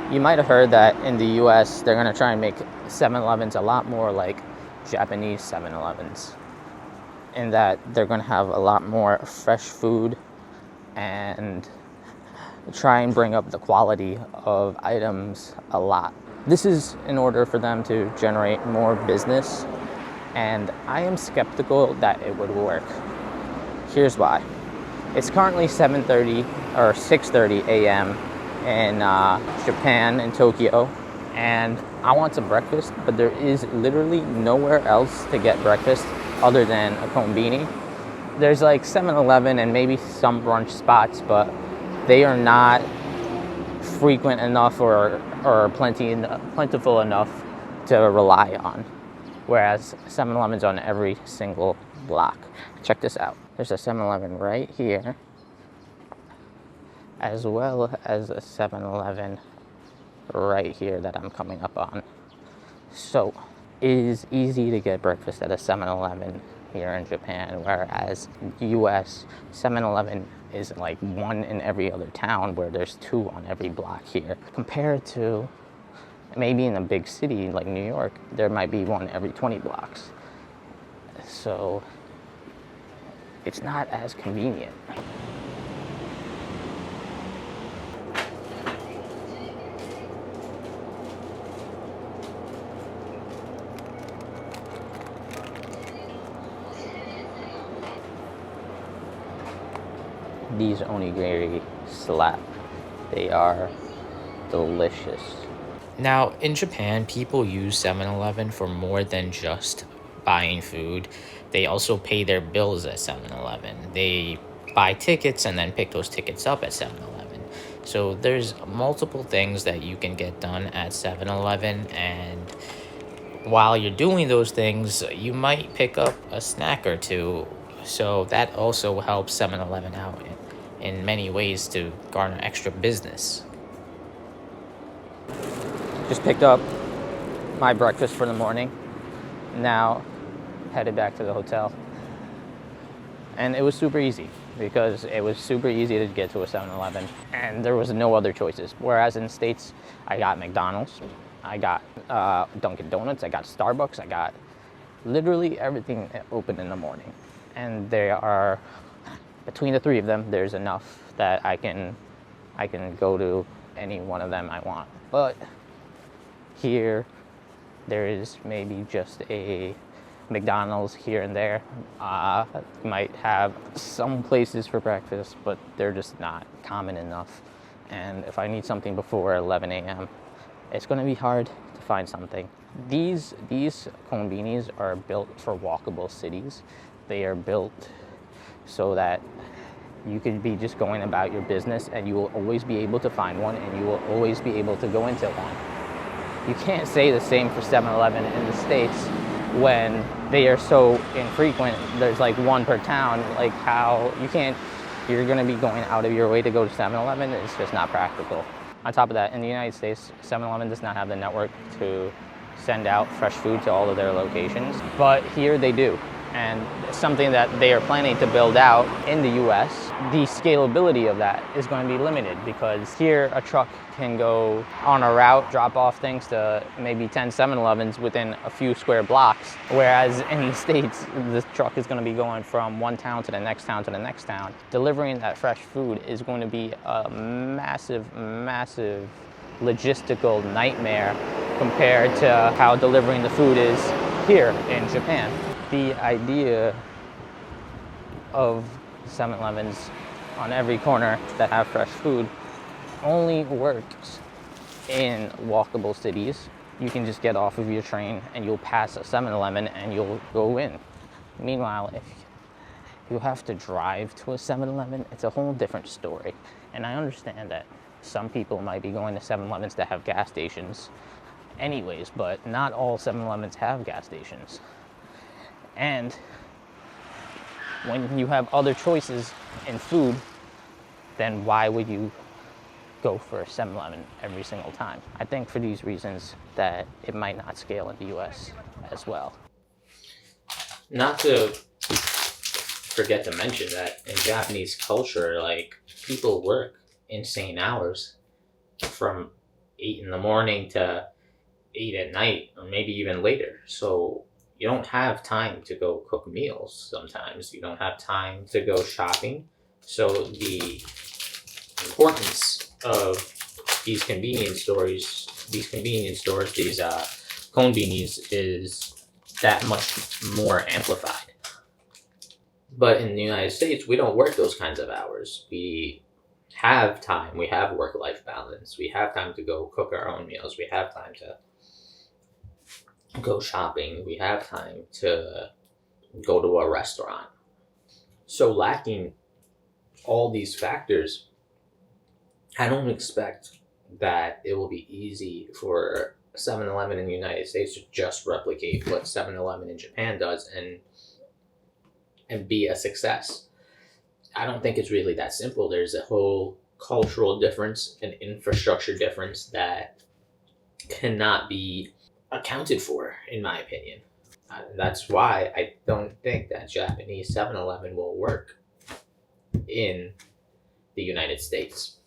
You might have heard that in the US, they're going to try and make 7-Elevens a lot more like Japanese 7-Elevens, in that they're going to have a lot more fresh food and try and bring up the quality of items a lot. This is in order for them to generate more business, and I am skeptical that it would work. Here's why. It's currently 7:30 or 6:30 a.m. in Japan, in Tokyo, and I want some breakfast, but there is literally nowhere else to get breakfast other than a konbini. There's like 7-Eleven and maybe some brunch spots, but they are not frequent enough or plentiful enough to rely on. Whereas 7-Eleven's on every single block. Check this out. There's a 7-Eleven right here, as well as a 7-Eleven right here that I'm coming up on. So it is easy to get breakfast at a 7-Eleven here in Japan, whereas US 7-Eleven is like one in every other town, where there's two on every block here. Compared to maybe in a big city like New York, there might be one every 20 blocks. So it's not as convenient. These onigiri slap. They are delicious. Now, in Japan, people use 7-Eleven for more than just buying food. They also pay their bills at 7-Eleven. They buy tickets and then pick those tickets up at 7-Eleven. So there's multiple things that you can get done at 7-Eleven, and while you're doing those things, you might pick up a snack or two. So that also helps 7-Eleven out in many ways to garner extra business. Just picked up my breakfast for the morning. Now headed back to the hotel. And it was super easy, because it was super easy to get to a 7-Eleven and there was no other choices. Whereas in the States, I got McDonald's, I got Dunkin' Donuts, I got Starbucks, I got literally everything open in the morning. And they are, between the three of them, there's enough that I can go to any one of them I want. But here, there is maybe just a McDonald's here and there. Might have some places for breakfast, but they're just not common enough. And if I need something before 11 a.m., it's going to be hard to find something. These konbinis are built for walkable cities. They are built so that you could be just going about your business and you will always be able to find one, and you will always be able to go into one. You can't say the same for 7-Eleven in the States when they are so infrequent. There's like one per town. Like, how you're going to be going out of your way to go to 7-Eleven. It's just not practical. On top of that, in the United States, 7-Eleven does not have the network to send out fresh food to all of their locations, but here they do. And something that they are planning to build out in the US, the scalability of that is going to be limited, because here a truck can go on a route, drop off things to maybe 10 7-Elevens within a few square blocks. Whereas in the States, the truck is going to be going from one town to the next town to the next town. Delivering that fresh food is going to be a massive, massive logistical nightmare compared to how delivering the food is here in Japan. The idea of 7-Elevens on every corner that have fresh food only works in walkable cities. You can just get off of your train and you'll pass a 7-Eleven and you'll go in. Meanwhile, if you have to drive to a 7-Eleven, it's a whole different story. And I understand that some people might be going to 7-Elevens that have gas stations anyways, but not all 7-Elevens have gas stations. And when you have other choices in food, then why would you go for a 7-Eleven every single time? I think for these reasons that it might not scale in the US as well. Not to forget to mention that in Japanese culture, like, people work insane hours from 8 in the morning to 8 at night, or maybe even later. So you don't have time to go cook meals sometimes. You don't have time to go shopping. So the importance of these convenience is that much more amplified. But in the United States, we don't work those kinds of hours. We have time. We have work life balance. We have time to go cook our own meals. We have time to go shopping. We have time to go to a restaurant. So, lacking all these factors, I don't expect that it will be easy for 7-Eleven in the United States to just replicate what 7-Eleven in Japan does and be a success. I don't think it's really that simple. There's a whole cultural difference and infrastructure difference that cannot be accounted for, in my opinion. That's why I don't think that Japanese 7-Eleven will work in the United States.